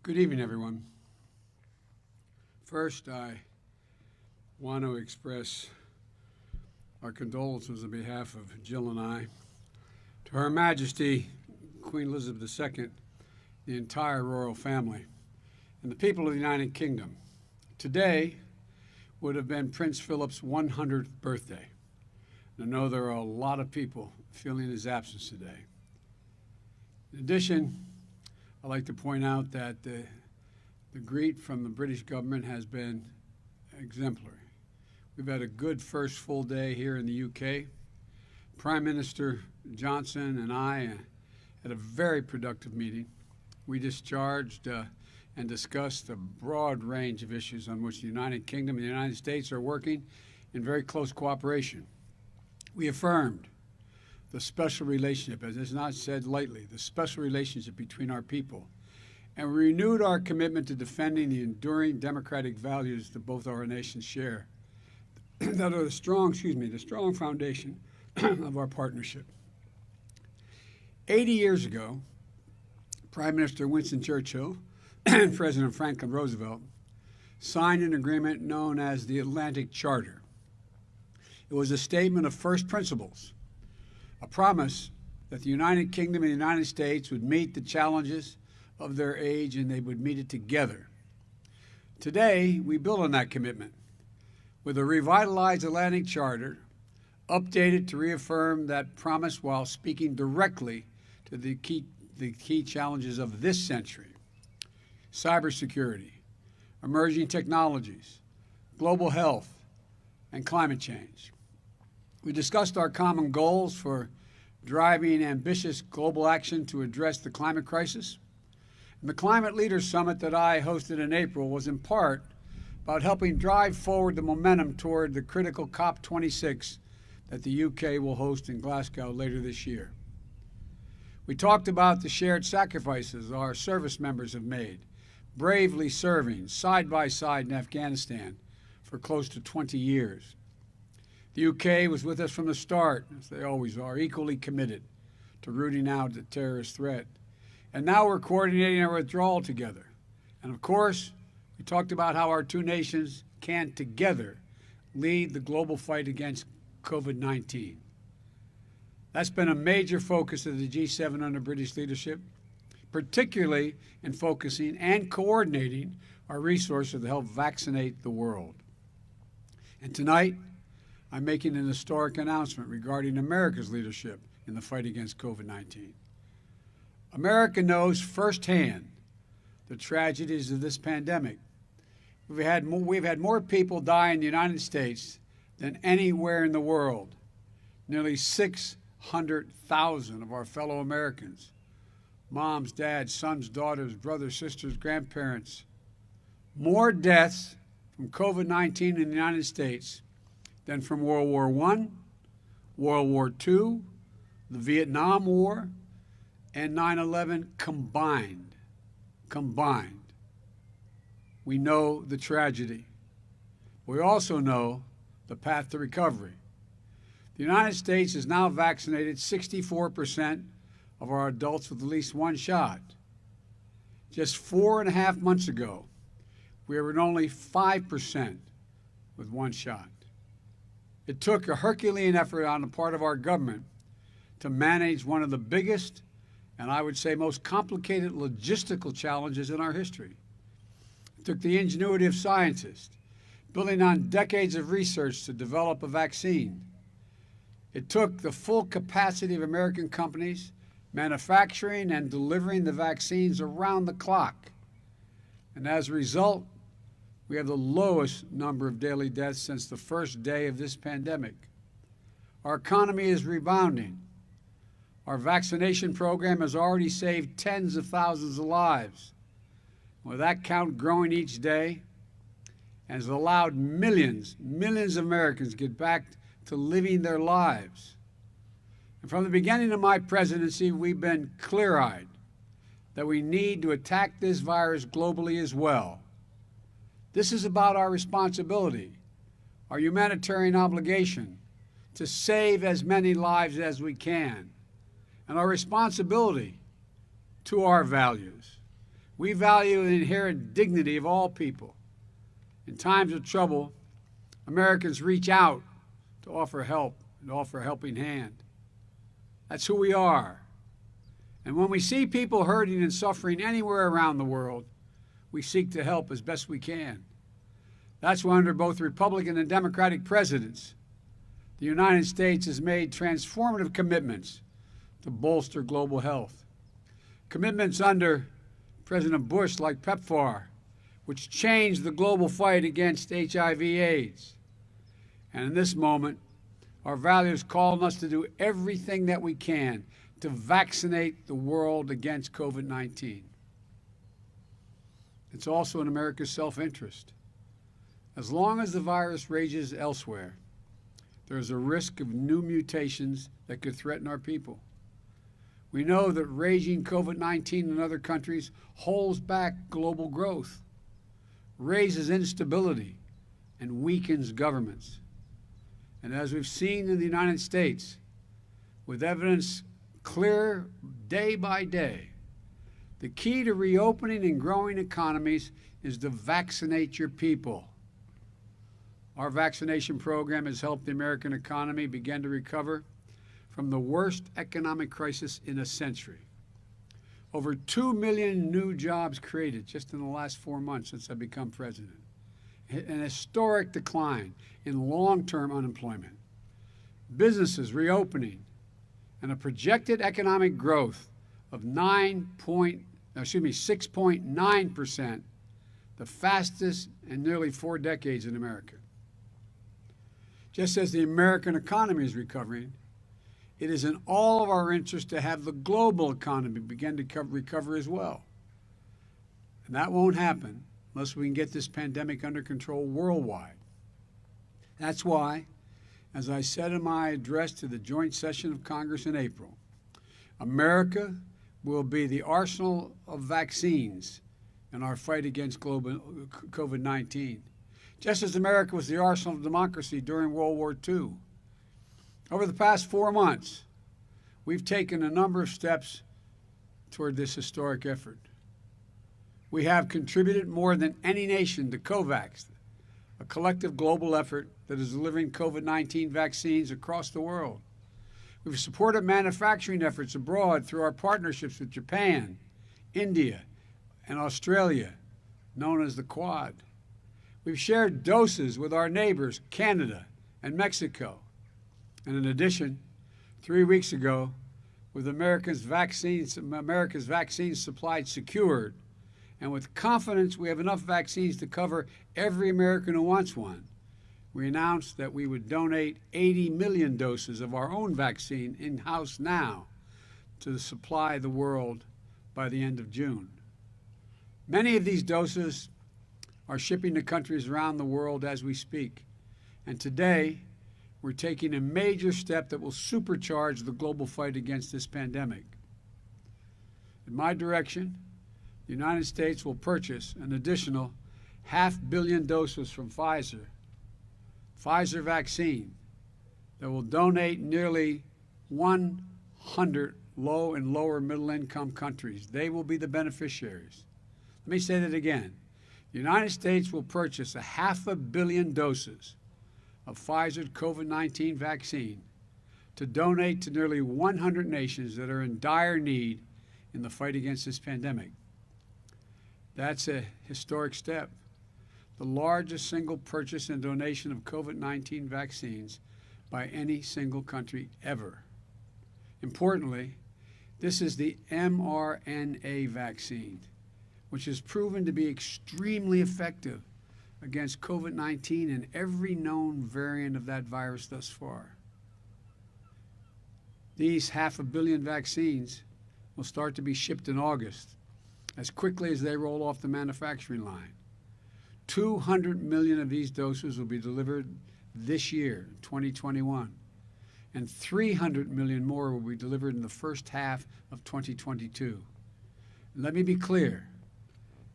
Good evening, everyone. First, I want to express our condolences on behalf of Jill and I to Her Majesty Queen Elizabeth II, the entire royal family, and the people of the United Kingdom. Today would have been Prince Philip's 100th birthday. And I know there are a lot of people feeling his absence today. In addition, I'd like to point out that the greet from the British government has been exemplary. We've had a good first full day here in the UK. Prime Minister Johnson and I had a very productive meeting. We discharged and discussed a broad range of issues on which the United Kingdom and the United States are working in very close cooperation. We affirmed the special relationship, as is not said lightly, the special relationship between our people, and we renewed our commitment to defending the enduring democratic values that both our nations share, that are the strong foundation of our partnership. 80 years ago, Prime Minister Winston Churchill and President Franklin Roosevelt signed an agreement known as the Atlantic Charter. It was a statement of first principles, a promise that the United Kingdom and the United States would meet the challenges of their age and they would meet it together. Today, we build on that commitment with a revitalized Atlantic Charter, updated to reaffirm that promise while speaking directly to the key challenges of this century: cybersecurity, emerging technologies, global health, and climate change. We discussed our common goals for driving ambitious global action to address the climate crisis. And the Climate Leaders Summit that I hosted in April was in part about helping drive forward the momentum toward the critical COP26 that the UK will host in Glasgow later this year. We talked about the shared sacrifices our service members have made, bravely serving side by side in Afghanistan for close to 20 years. The UK was with us from the start, as they always are, equally committed to rooting out the terrorist threat. And now we're coordinating our withdrawal together. And of course, we talked about how our two nations can together lead the global fight against COVID-19. That's been a major focus of the G7 under British leadership, particularly in focusing and coordinating our resources to help vaccinate the world. And tonight, I'm making an historic announcement regarding America's leadership in the fight against COVID-19. America knows firsthand the tragedies of this pandemic. We've had more people die in the United States than anywhere in the world. Nearly 600,000 of our fellow Americans, moms, dads, sons, daughters, brothers, sisters, grandparents, more deaths from COVID-19 in the United States than from World War I, World War II, the Vietnam War, and 9/11 combined. We know the tragedy. We also know the path to recovery. The United States has now vaccinated 64% of our adults with at least one shot. Just 4.5 months ago, we were at only 5% with one shot. It took a Herculean effort on the part of our government to manage one of the biggest and I would say most complicated logistical challenges in our history. It took the ingenuity of scientists, building on decades of research to develop a vaccine. It took the full capacity of American companies manufacturing and delivering the vaccines around the clock. And as a result, we have the lowest number of daily deaths since the first day of this pandemic. Our economy is rebounding. Our vaccination program has already saved tens of thousands of lives, with that count growing each day, and has allowed millions of Americans to get back to living their lives. And from the beginning of my presidency, we've been clear-eyed that we need to attack this virus globally as well. This is about our responsibility, our humanitarian obligation to save as many lives as we can, and our responsibility to our values. We value the inherent dignity of all people. In times of trouble, Americans reach out to offer help and offer a helping hand. That's who we are. And when we see people hurting and suffering anywhere around the world, we seek to help as best we can. That's why under both Republican and Democratic presidents, the United States has made transformative commitments to bolster global health. Commitments under President Bush, like PEPFAR, which changed the global fight against HIV/AIDS. And in this moment, our values call on us to do everything that we can to vaccinate the world against COVID-19. It's also in America's self-interest. As long as the virus rages elsewhere, there is a risk of new mutations that could threaten our people. We know that raging COVID-19 in other countries holds back global growth, raises instability, and weakens governments. And as we've seen in the United States, with evidence clear day by day, the key to reopening and growing economies is to vaccinate your people. Our vaccination program has helped the American economy begin to recover from the worst economic crisis in a century. Over 2 million new jobs created just in the last 4 months since I've become president. An historic decline in long-term unemployment. Businesses reopening, and a projected economic growth of 6.9%, the fastest in nearly 4 decades in America. Just as the American economy is recovering, it is in all of our interest to have the global economy begin to recover as well. And that won't happen unless we can get this pandemic under control worldwide. That's why, as I said in my address to the joint session of Congress in April, America will be the arsenal of vaccines in our fight against COVID-19, just as America was the arsenal of democracy during World War II. Over the past 4 months, we've taken a number of steps toward this historic effort. We have contributed more than any nation to COVAX, a collective global effort that is delivering COVID-19 vaccines across the world. We've supported manufacturing efforts abroad through our partnerships with Japan, India, and Australia, known as the Quad. We've shared doses with our neighbors, Canada and Mexico. And in addition, 3 weeks ago, with America's vaccines supplied secured, and with confidence we have enough vaccines to cover every American who wants one, we announced that we would donate 80 million doses of our own vaccine in-house now to supply the world by the end of June. Many of these doses are shipping to countries around the world as we speak. And today, we're taking a major step that will supercharge the global fight against this pandemic. In my direction, the United States will purchase an additional 500 million doses from Pfizer vaccine, that will donate nearly 100 low and lower middle income countries. They will be the beneficiaries. Let me say that again. The United States will purchase 500 million doses of Pfizer's COVID-19 vaccine to donate to nearly 100 nations that are in dire need in the fight against this pandemic. That's a historic step, the largest single purchase and donation of COVID-19 vaccines by any single country ever. Importantly, this is the mRNA vaccine, which has proven to be extremely effective against COVID-19 and every known variant of that virus thus far. These 500 million vaccines will start to be shipped in August, as quickly as they roll off the manufacturing line. 200 million of these doses will be delivered this year, 2021, and 300 million more will be delivered in the first half of 2022. And let me be clear,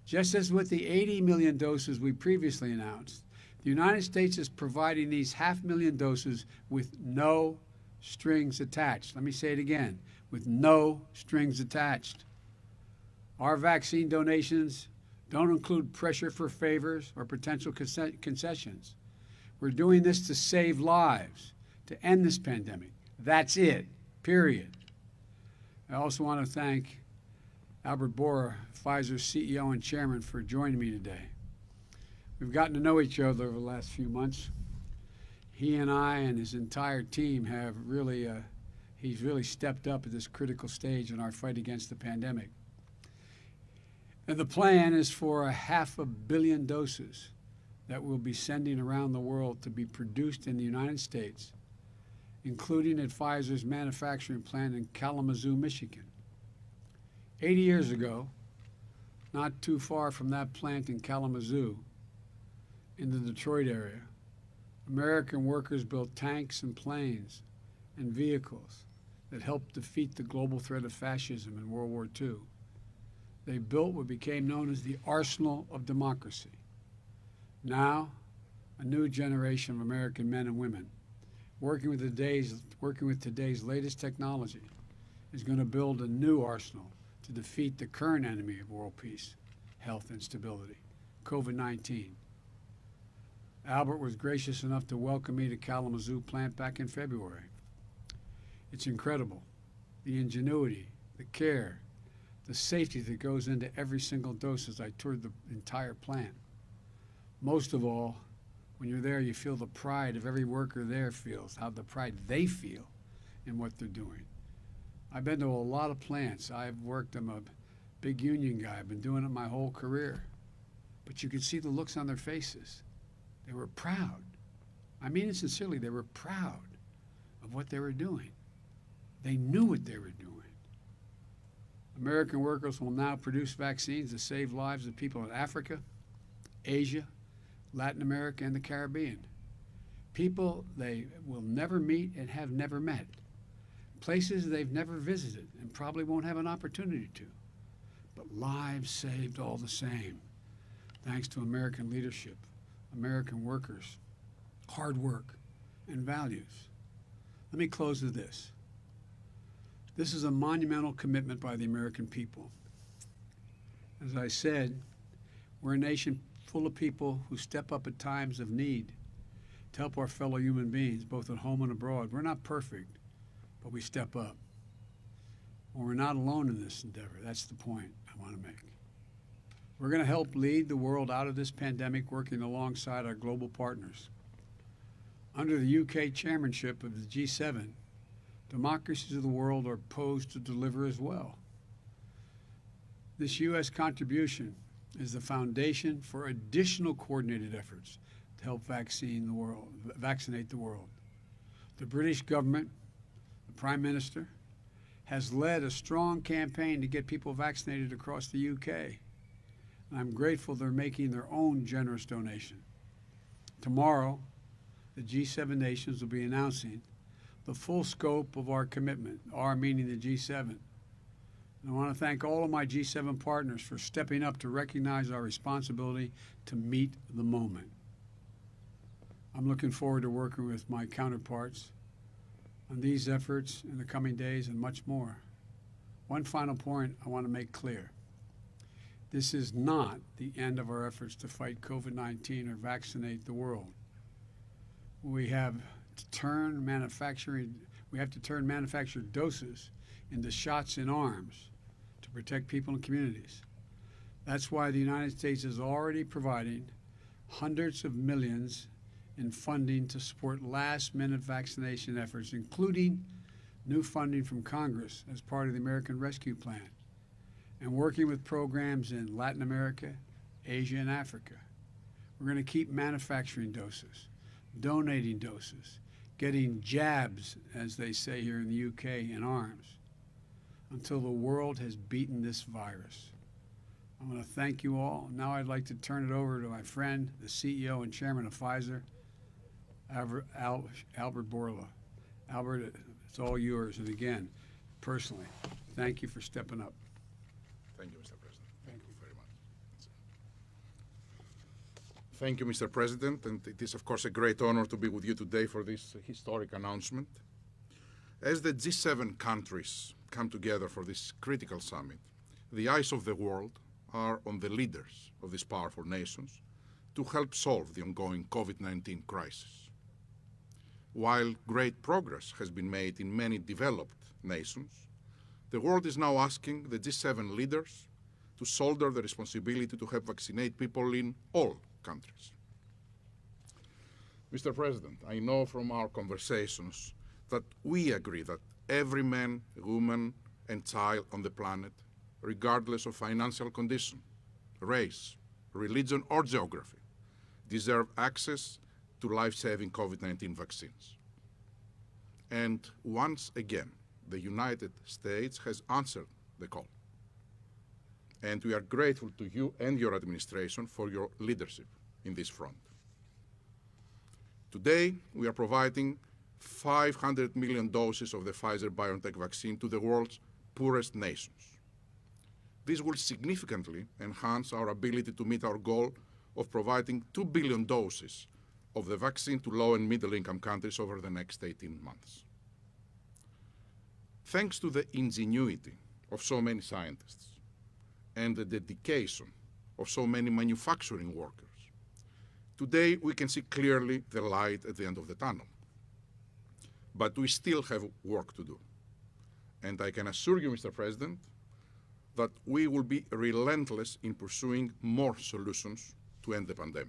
just as with the 80 million doses we previously announced, the United States is providing these 500,000 doses with no strings attached. Let me say it again, with no strings attached. Our vaccine donations don't include pressure for favors or potential concessions. We're doing this to save lives, to end this pandemic. That's it, period. I also want to thank Albert Bourla, Pfizer's CEO and chairman, for joining me today. We've gotten to know each other over the last few months. He and I and his entire team have really, he's really stepped up at this critical stage in our fight against the pandemic. And the plan is for 500 million doses that we'll be sending around the world to be produced in the United States, including at Pfizer's manufacturing plant in Kalamazoo, Michigan. 80 years ago, not too far from that plant in Kalamazoo, in the Detroit area, American workers built tanks and planes and vehicles that helped defeat the global threat of fascism in World War II. They built what became known as the arsenal of democracy. Now, a new generation of American men and women, working with today's latest technology, is going to build a new arsenal to defeat the current enemy of world peace, health, and stability, COVID-19. Albert was gracious enough to welcome me to Kalamazoo plant back in February. It's incredible, the ingenuity, the care, the safety that goes into every single dose as I toured the entire plant. Most of all, when you're there, you feel the pride of every worker there feels, how the pride they feel in what they're doing. I've been to a lot of plants. I'm a big union guy. I've been doing it my whole career. But you could see the looks on their faces. They were proud. I mean it sincerely, they were proud of what they were doing. They knew what they were doing. American workers will now produce vaccines to save lives of people in Africa, Asia, Latin America, and the Caribbean. People they will never meet and have never met. Places they've never visited and probably won't have an opportunity to. But lives saved all the same, thanks to American leadership, American workers, hard work, and values. Let me close with this. This is a monumental commitment by the American people. As I said, we're a nation full of people who step up at times of need to help our fellow human beings, both at home and abroad. We're not perfect, but we step up. Well, we're not alone in this endeavor. That's the point I want to make. We're going to help lead the world out of this pandemic, working alongside our global partners. Under the UK chairmanship of the G7, democracies of the world are poised to deliver as well. This U.S. contribution is the foundation for additional coordinated efforts to help vaccinate the world. The British government, the Prime Minister, has led a strong campaign to get people vaccinated across the UK. And I'm grateful they're making their own generous donation. Tomorrow, the G7 nations will be announcing the full scope of our commitment, our meaning the G7. And I want to thank all of my G7 partners for stepping up to recognize our responsibility to meet the moment. I'm looking forward to working with my counterparts on these efforts in the coming days and much more. One final point I want to make clear. This is not the end of our efforts to fight COVID-19 or vaccinate the world. We have to turn manufactured doses into shots in arms to protect people and communities. That's why the United States is already providing hundreds of millions in funding to support last-minute vaccination efforts, including new funding from Congress as part of the American Rescue Plan, and working with programs in Latin America, Asia, and Africa. We're going to keep manufacturing doses, donating doses, getting jabs, as they say here in the UK, in arms, until the world has beaten this virus. I want to thank you all. Now I'd like to turn it over to my friend, the CEO and chairman of Pfizer, Albert Bourla. Albert, it's all yours. And again, personally, thank you for stepping up. Thank you, Mr. President. Thank you very much. Thank you, Mr. President, and it is, of course, a great honor to be with you today for this historic announcement. As the G7 countries come together for this critical summit, the eyes of the world are on the leaders of these powerful nations to help solve the ongoing COVID-19 crisis. While great progress has been made in many developed nations, the world is now asking the G7 leaders to shoulder the responsibility to help vaccinate people in all countries. Mr. President, I know from our conversations that we agree that every man, woman, and child on the planet, regardless of financial condition, race, religion, or geography, deserve access to life-saving COVID-19 vaccines. And once again, the United States has answered the call. And we are grateful to you and your administration for your leadership in this front. Today, we are providing 500 million doses of the Pfizer-BioNTech vaccine to the world's poorest nations. This will significantly enhance our ability to meet our goal of providing 2 billion doses of the vaccine to low and middle-income countries over the next 18 months. Thanks to the ingenuity of so many scientists and the dedication of so many manufacturing workers, today we can see clearly the light at the end of the tunnel. But we still have work to do. And I can assure you, Mr. President, that we will be relentless in pursuing more solutions to end the pandemic.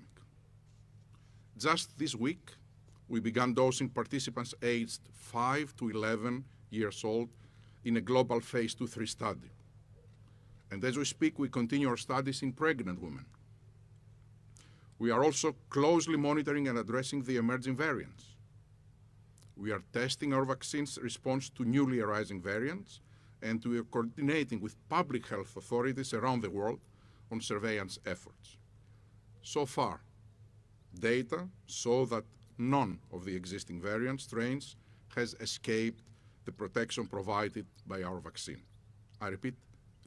Just this week, we began dosing participants aged 5 to 11 years old in a global phase 2-3 study. And as we speak, we continue our studies in pregnant women. We are also closely monitoring and addressing the emerging variants. We are testing our vaccine's response to newly arising variants, and we are coordinating with public health authorities around the world on surveillance efforts. So far, data show that none of the existing variant strains has escaped the protection provided by our vaccine. I repeat,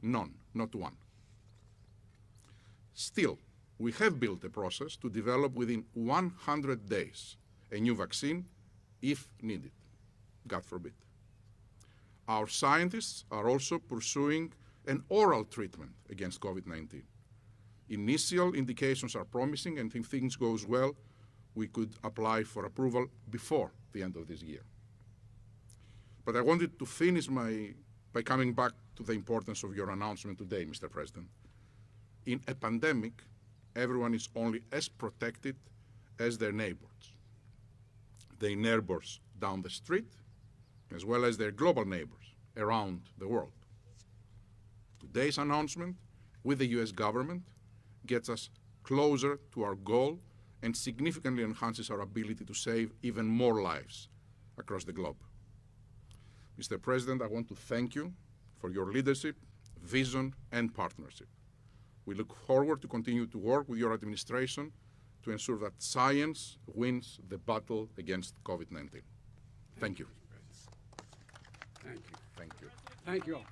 none, not one. Still, we have built a process to develop within 100 days a new vaccine if needed, God forbid. Our scientists are also pursuing an oral treatment against COVID-19. Initial indications are promising, and if things goes well, we could apply for approval before the end of this year. But I wanted to finish by coming back to the importance of your announcement today, Mr. President. In a pandemic, everyone is only as protected as their neighbors. Their neighbors down the street, as well as their global neighbors around the world. Today's announcement with the US government gets us closer to our goal and significantly enhances our ability to save even more lives across the globe. Mr. President, I want to thank you for your leadership, vision, and partnership. We look forward to continue to work with your administration to ensure that science wins the battle against COVID-19. Thank you. Thank you. Thank you. Thank you all.